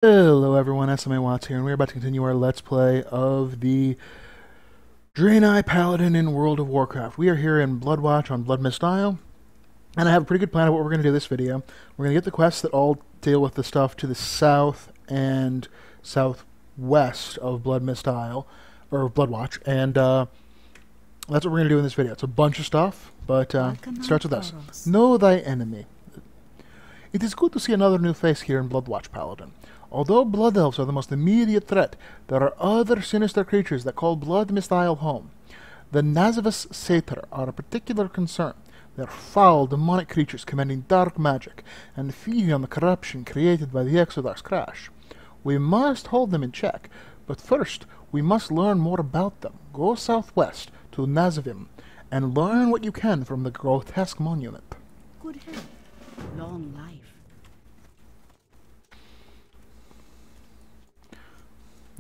Hello everyone, SMA Watts here, and we're about to continue our Let's Play of the Draenei Paladin in World of Warcraft. We are here in Bloodwatch on Bloodmyst Isle, and I have a pretty good plan of what we're going to do this video. We're going to get the quests that all deal with the stuff to the south and southwest of Bloodmyst Isle, or Bloodwatch, and that's what we're going to do in this video. It's a bunch of stuff, but it starts with us. Know thy enemy. It is good to see another new face here in Bloodwatch Paladin. Although Blood Elves are the most immediate threat, there are other sinister creatures that call Bloodmyst Isle home. The Nazavus Satyr are a particular concern. They are foul, demonic creatures commanding dark magic, and feeding on the corruption created by the Exodar's crash. We must hold them in check, but first we must learn more about them. Go southwest to Nazavim, and learn what you can from the grotesque monument. Good health, long life.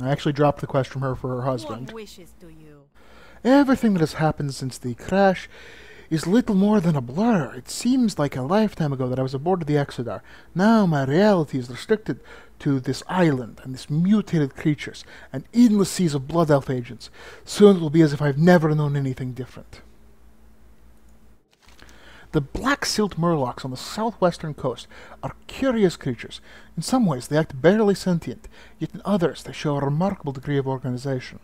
I actually dropped the quest from her for her husband. What wishes do you? Everything that has happened since the crash is little more than a blur. It seems like a lifetime ago that I was aboard the Exodar. Now my reality is restricted to this island and these mutated creatures and endless seas of blood elf agents. Soon it will be as if I've never known anything different. The black silt murlocs on the southwestern coast are curious creatures. In some ways they act barely sentient, yet in others they show a remarkable degree of organization.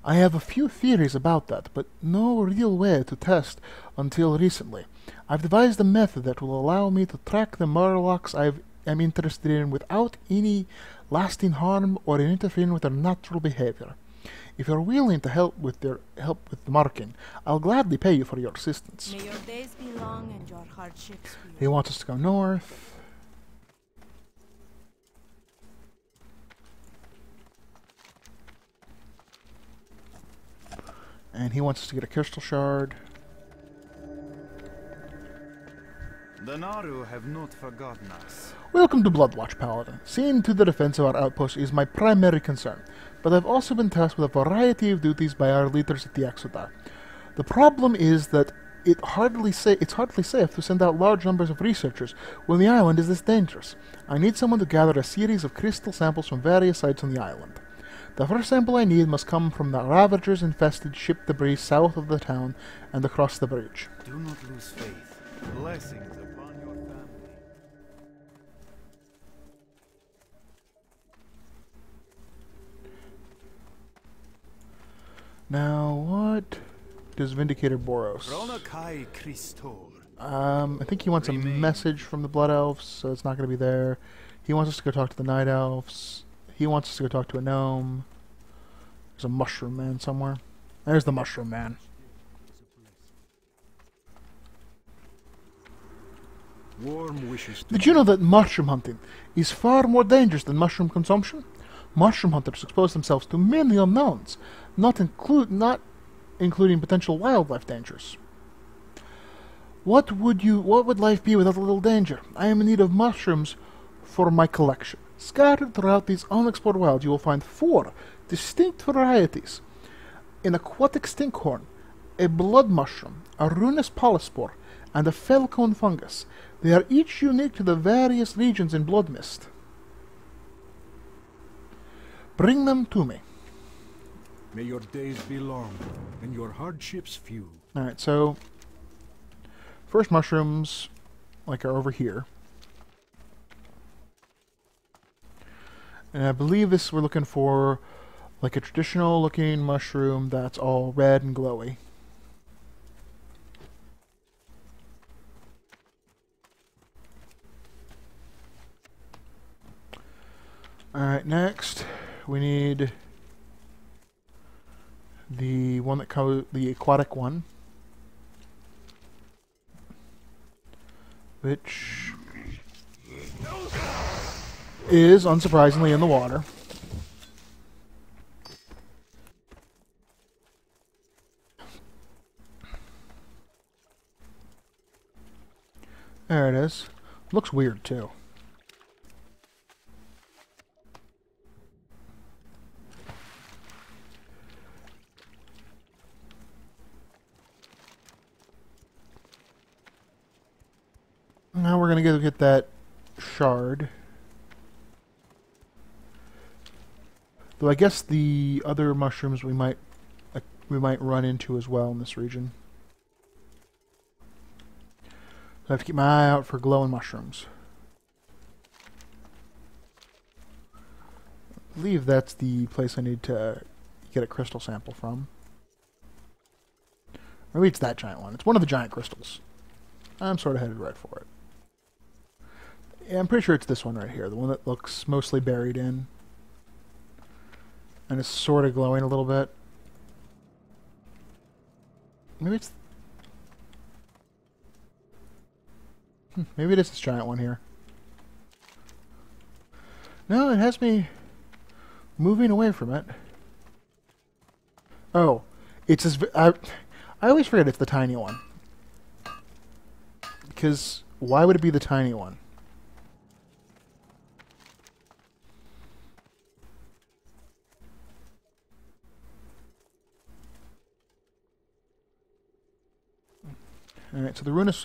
I have a few theories about that, but no real way to test until recently. I've devised a method that will allow me to track the murlocs I am interested in without any lasting harm or interfering with their natural behavior. If you're willing to help with the marking, I'll gladly pay you for your assistance. May your days be long and your hardships few. He wants us to go north. And he wants us to get a crystal shard. The Naru have not forgotten us. Welcome to Bloodwatch Paladin. Seeing to the defense of our outpost is my primary concern, but I've also been tasked with a variety of duties by our leaders at the Exodar. The problem is that it's hardly safe to send out large numbers of researchers when the island is this dangerous. I need someone to gather a series of crystal samples from various sites on the island. The first sample I need must come from the Ravagers-infested ship debris south of the town and across the bridge. Do not lose faith. Blessings upon your family. Now, what does Vindicator Boros? I think he wants a message from the Blood Elves, so it's not going to be there. He wants us to go talk to the Night Elves. He wants us to go talk to a gnome. There's a Mushroom Man somewhere. There's the Mushroom Man. Warm wishes. Did you know that mushroom hunting is far more dangerous than mushroom consumption? Mushroom hunters expose themselves to many unknowns, not including potential wildlife dangers. What would life be without a little danger? I am in need of mushrooms for my collection. Scattered throughout these unexplored wilds, you will find 4 distinct varieties: an aquatic stinkhorn, a blood mushroom, a runus polyspore, and a felcone fungus. They are each unique to the various regions in Bloodmyst. Bring them to me. May your days be long, and your hardships few. Alright, so first mushrooms, are over here. And I believe we're looking for a traditional looking mushroom that's all red and glowy. Alright, next we need the one the aquatic one, which is unsurprisingly in the water. There it is. Looks weird too. Now we're gonna go get that shard. Though I guess the other mushrooms we might run into as well in this region. So I have to keep my eye out for glowing mushrooms. I believe that's the place I need to get a crystal sample from. Maybe it's that giant one. It's one of the giant crystals. I'm sort of headed right for it. Yeah, I'm pretty sure it's this one right here. The one that looks mostly buried in. And is sort of glowing a little bit. Maybe it's... maybe it is this giant one here. No, it has me moving away from it. Oh, it's as... I always forget it's the tiny one. Because why would it be the tiny one? Alright, so the runus...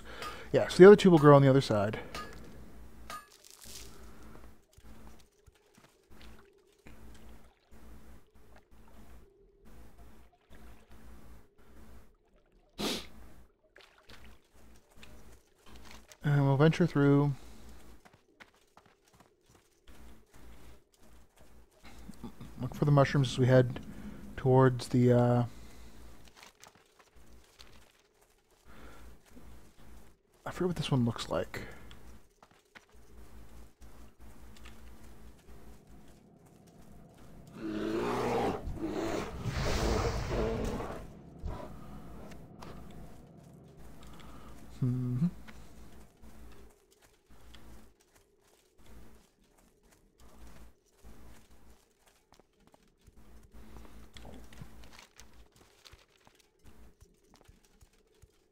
yeah, so the other two will grow on the other side. And we'll venture through. Look for the mushrooms as we head towards the... I forget what this one looks like.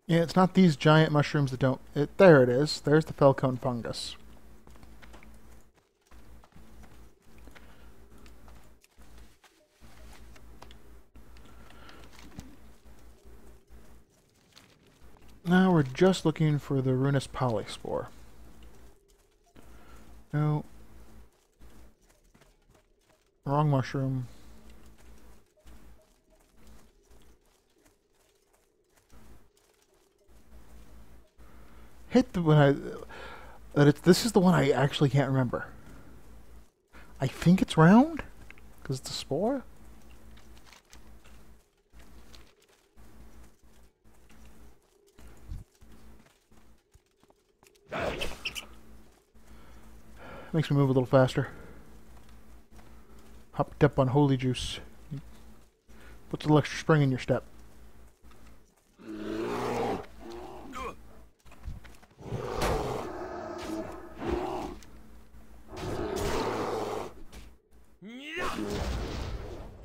Yeah, it's not these giant mushrooms that don't... there it is. There's the Felcone fungus. Now we're just looking for the Runus polyspore. No. Wrong mushroom. Hit the one this is the one I actually can't remember. I think it's round because it's a spore. Makes me move a little faster. Hopped up on holy juice. Puts a little extra spring in your step.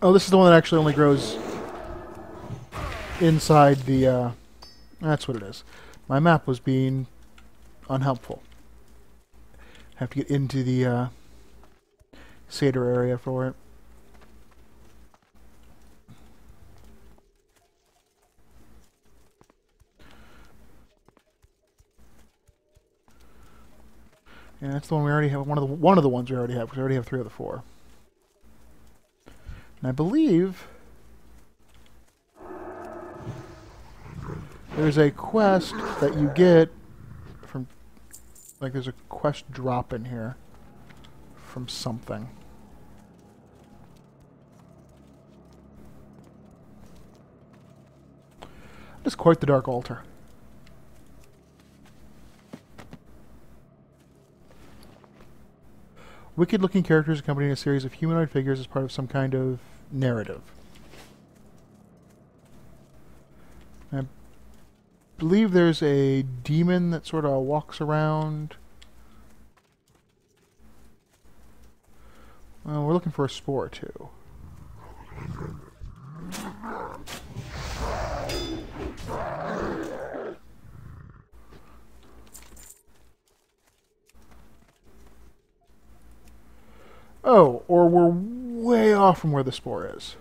Oh, this is the one that actually only grows inside the, that's what it is. My map was being unhelpful. Have to get into the, Seder area for it. Yeah, that's the one we already have. One of the ones we already have, because we already have 3 of the 4. And I believe there's a quest that you get from, like, there's a quest drop in here from something. Just quite the Dark Altar. Wicked-looking characters accompanying a series of humanoid figures as part of some kind of narrative. I believe there's a demon that sort of walks around. Well, we're looking for a spore, too. Oh, or we're way off from where the spore is.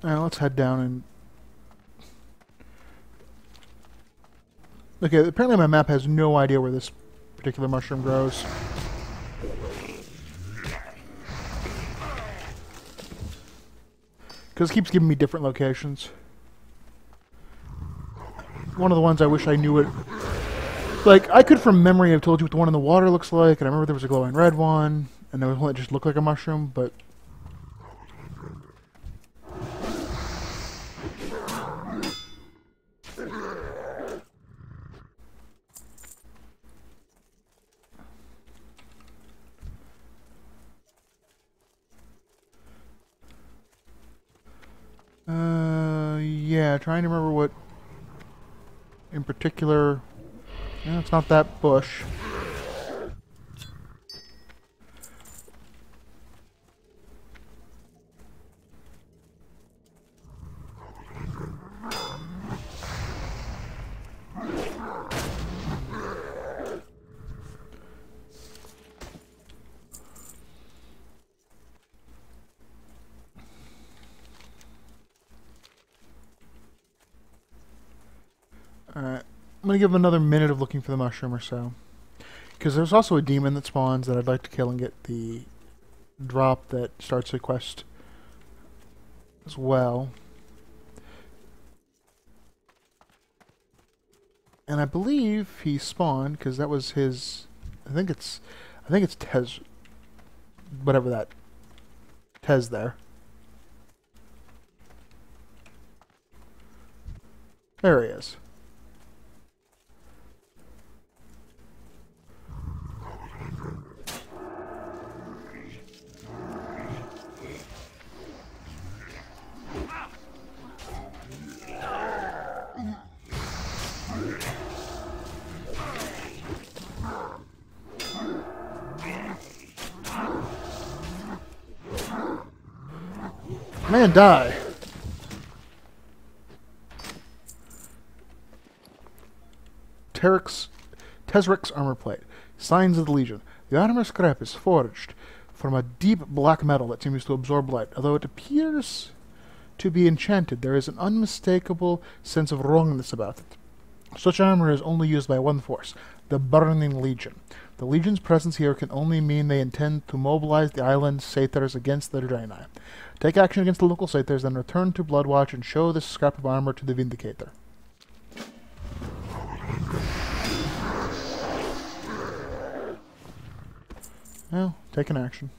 Now let's head down and... okay, apparently my map has no idea where this particular mushroom grows. Because it keeps giving me different locations. One of the ones I wish I knew it. Like, I could from memory have told you what the one in the water looks like, and I remember there was a glowing red one, and there was one that just looked like a mushroom, but... yeah, trying to remember what in particular. It's not that bush. Alright, I'm going to give him another minute of looking for the mushroom or so. Because there's also a demon that spawns that I'd like to kill and get the drop that starts the quest as well. And I believe he spawned, because that was his... I think it's Tez... whatever that... Tez there. There he is. Man, die. Tezric's armor plate. Signs of the Legion. The armor scrap is forged from a deep black metal that seems to absorb light. Although it appears to be enchanted, there is an unmistakable sense of wrongness about it. Such armor is only used by one force, the Burning Legion. The Legion's presence here can only mean they intend to mobilize the island's satyrs against the Draenei. Take action against the local satyrs, then return to Bloodwatch and show this scrap of armor to the Vindicator. Well, taking action.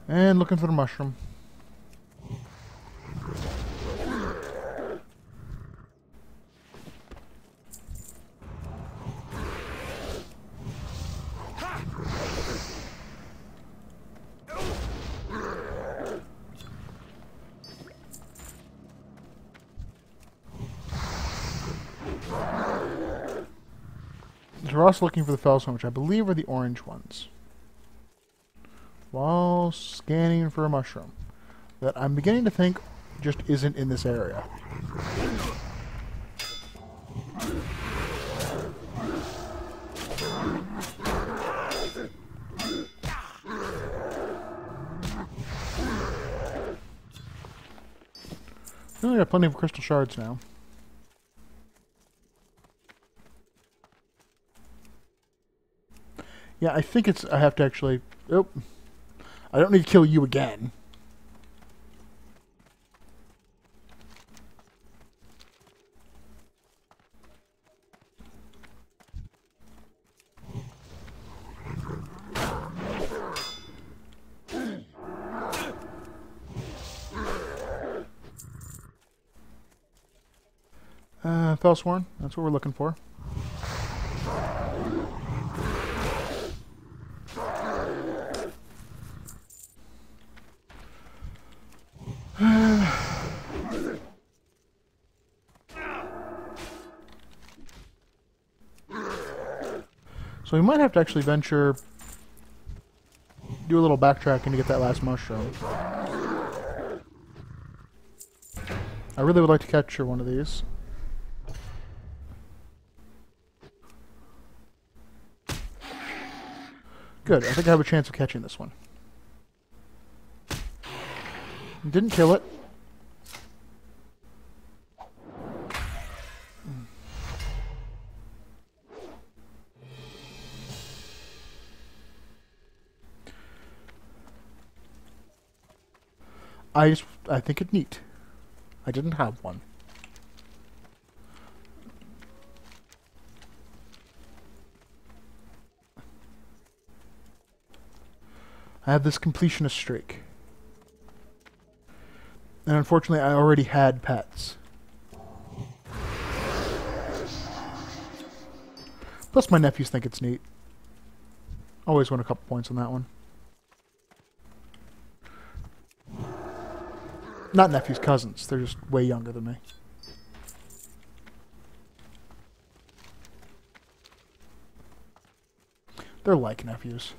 And looking for the mushroom. We're also looking for the Fellstone, which I believe are the orange ones. While scanning for a mushroom that I'm beginning to think just isn't in this area. I only got plenty of crystal shards now. Yeah, I think it's... I have to actually... Oh. I don't need to kill you again. Fellsworn, that's what we're looking for. So we might have to actually venture, do a little backtracking to get that last mushroom. I really would like to capture one of these. Good, I think I have a chance of catching this one. Didn't kill it. I think it's neat. I didn't have one. I have this completionist streak. And unfortunately, I already had pets. Plus, my nephews think it's neat. Always win a couple points on that one. Not nephews, cousins. They're just way younger than me. They're like nephews.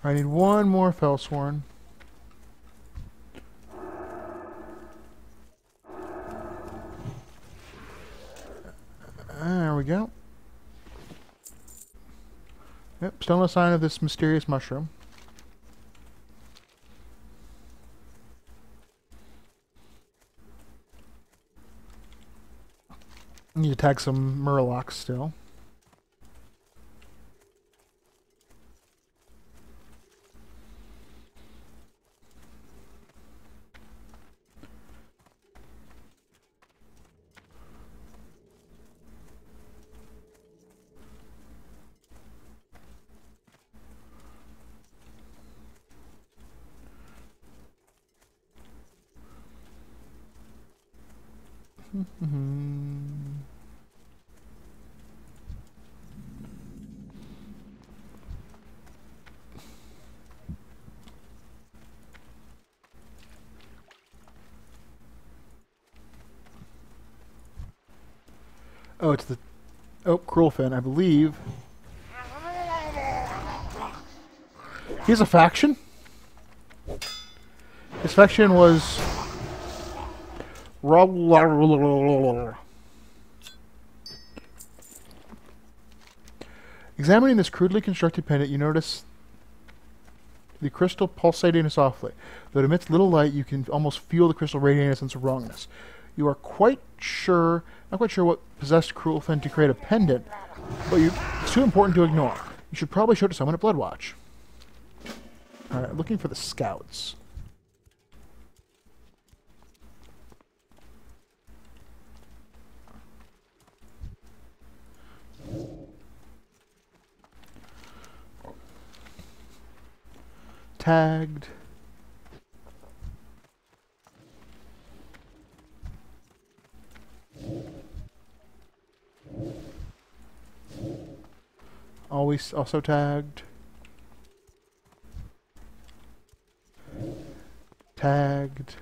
I need one more Fellsworn. There we go. Yep, still no sign of this mysterious mushroom. Need to tag some Murlocs still. Oh, it's the... Oh, Cruelfin, I believe. He has a faction? His faction was... Examining this crudely constructed pendant, you notice the crystal pulsating softly. Though it emits little light, you can almost feel the crystal radiating a sense of wrongness. You are not quite sure what possessed Cruelfin to create a pendant, but it's too important to ignore. You should probably show it to someone at Bloodwatch. Alright, looking for the scouts. Tagged. Always also tagged. Tagged.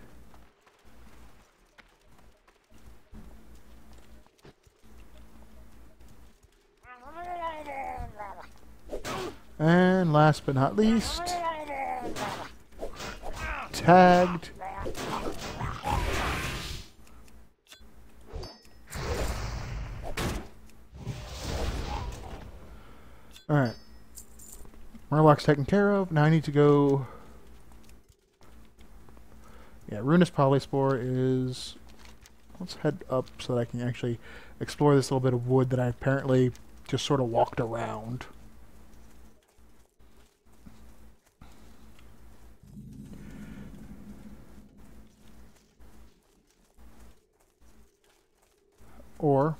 And last but not least, tagged. Alright. Murloc's taken care of. Now I need to go... Yeah, Runus Polyspore is... Let's head up so that I can actually explore this little bit of wood that I apparently just sort of walked around. Or...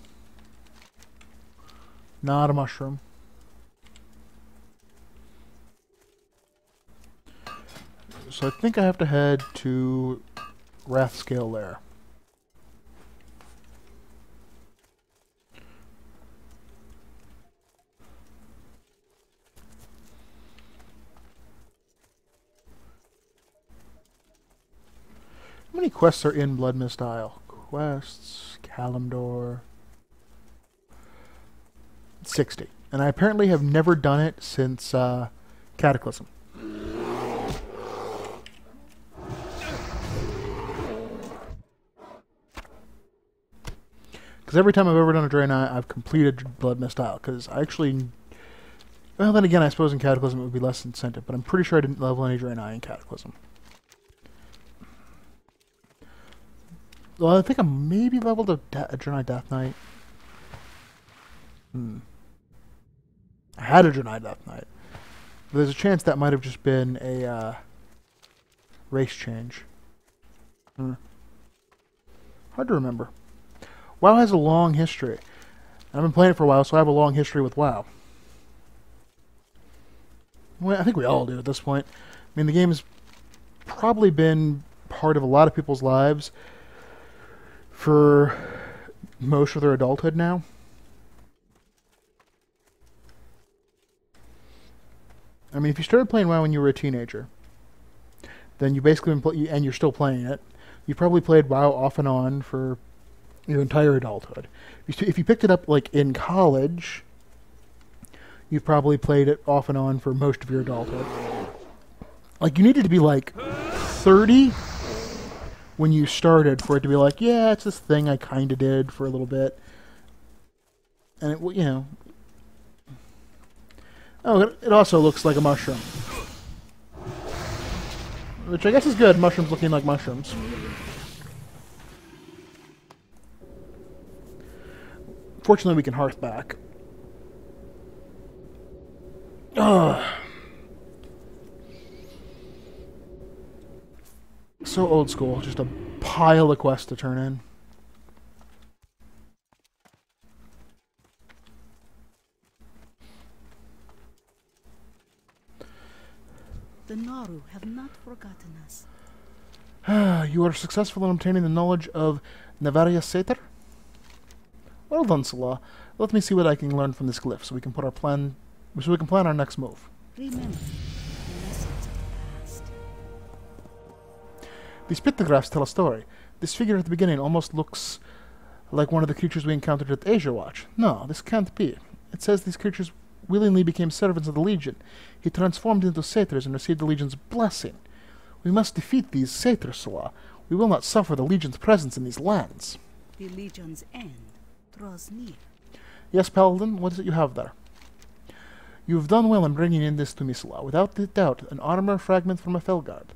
Not a mushroom. So I think I have to head to Wrathscale Lair. How many quests are in Bloodmyst Isle? Quests, Kalimdor... 60. And I apparently have never done it since Cataclysm. Because every time I've ever done a Draenei, I've completed Bloodmyst Isle. Because I actually... Well, then again, I suppose in Cataclysm it would be less incentive. But I'm pretty sure I didn't level any Draenei in Cataclysm. Well, I think I maybe leveled a Draenei Death Knight. I had a Draenei Death Knight. But there's a chance that might have just been a race change. Hard to remember. WoW has a long history. I've been playing it for a while, so I have a long history with WoW. Well, I think we all do at this point. I mean, the game has probably been part of a lot of people's lives for most of their adulthood now. I mean, if you started playing WoW when you were a teenager, then you basically been and you're still playing it. You probably played WoW off and on for your entire adulthood. If you picked it up like in college, you've probably played it off and on for most of your adulthood. Like, you needed to be like 30 when you started for it to be like, yeah, it's this thing I kind of did for a little bit. And it, you know. Oh, it also looks like a mushroom. Which I guess is good, mushrooms looking like mushrooms. Fortunately, we can hearth back. Ugh. So old school, just a pile of quests to turn in. The Naru have not forgotten us. You are successful in obtaining the knowledge of Navaria Satyr? Well done, Salah. Let me see what I can learn from this glyph so we can plan our next move. Remember the lessons of the past. These pictographs tell a story. This figure at the beginning almost looks like one of the creatures we encountered at Asia Watch. No, this can't be. It says these creatures willingly became servants of the Legion. He transformed into satyrs and received the Legion's blessing. We must defeat these satyrs, Salah. We will not suffer the Legion's presence in these lands. The Legion's end draws near. Yes, Paladin, what is it you have there? You have done well in bringing in this to me, Salah. Without doubt, an armor fragment from a Felguard.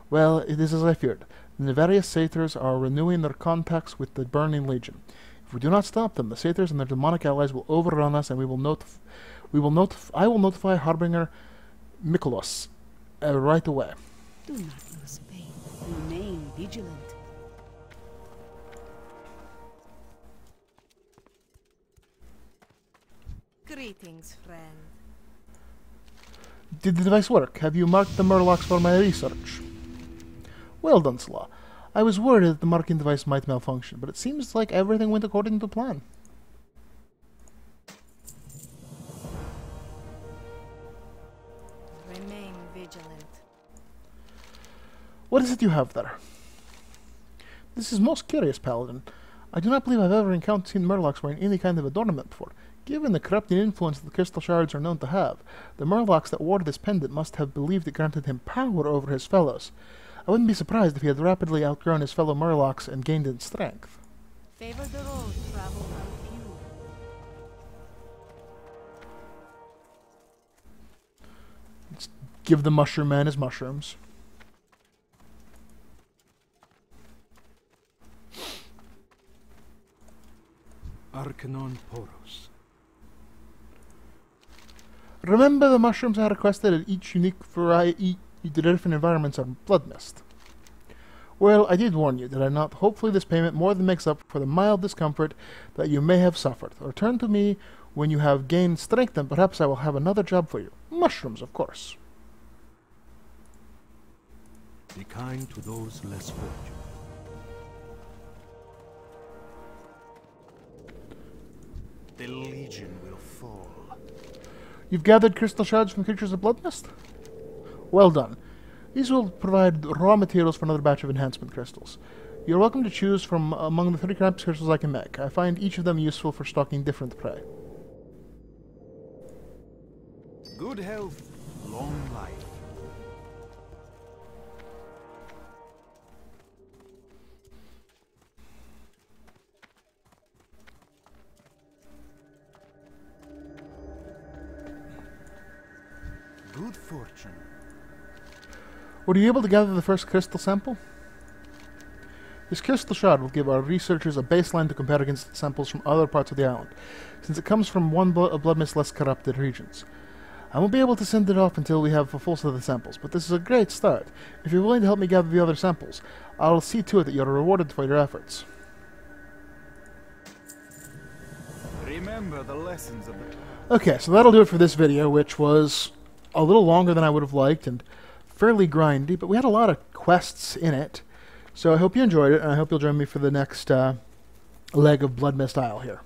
Well, it is as I feared. The various satyrs are renewing their contacts with the Burning Legion. If we do not stop them, the satyrs and their demonic allies will overrun us, and I will notify Harbinger Mikolos right away. Do not lose faith. Remain vigilant. Greetings, friend. Did the device work? Have you marked the murlocs for my research? Well done, Salah. I was worried that the marking device might malfunction, but it seems like everything went according to plan. Remain vigilant. What is it you have there? This is most curious, Paladin. I do not believe I've ever seen murlocs wearing any kind of adornment before. Given the corrupting influence the crystal shards are known to have, the murlocs that wore this pendant must have believed it granted him power over his fellows. I wouldn't be surprised if he had rapidly outgrown his fellow murlocs and gained in strength. Favor the road traveled by few. Let's give the mushroom man his mushrooms. Arcanon Poros. Remember the mushrooms I requested at each unique variety to different environments on Bloodmyst. Well, I did warn you, did I not? Hopefully this payment more than makes up for the mild discomfort that you may have suffered. Return to me when you have gained strength, and perhaps I will have another job for you. Mushrooms, of course. Be kind to those less fortunate. The Legion will fall. You've gathered crystal shards from creatures of Bloodmyst? Well done. These will provide raw materials for another batch of enhancement crystals. You're welcome to choose from among the 30 crafts crystals I can make. I find each of them useful for stalking different prey. Good health, long life. fortune. Were you able to gather the first crystal sample? This crystal shard will give our researchers a baseline to compare against samples from other parts of the island, since it comes from one Bloodmyst less corrupted regions. I won't be able to send it off until we have a full set of the samples, but this is a great start. If you're willing to help me gather the other samples, I'll see to it that you're rewarded for your efforts. Remember the lessons of the... Okay, so that'll do it for this video, which was a little longer than I would have liked and fairly grindy, but we had a lot of quests in it. So I hope you enjoyed it, and I hope you'll join me for the next leg of Bloodmyst Isle here.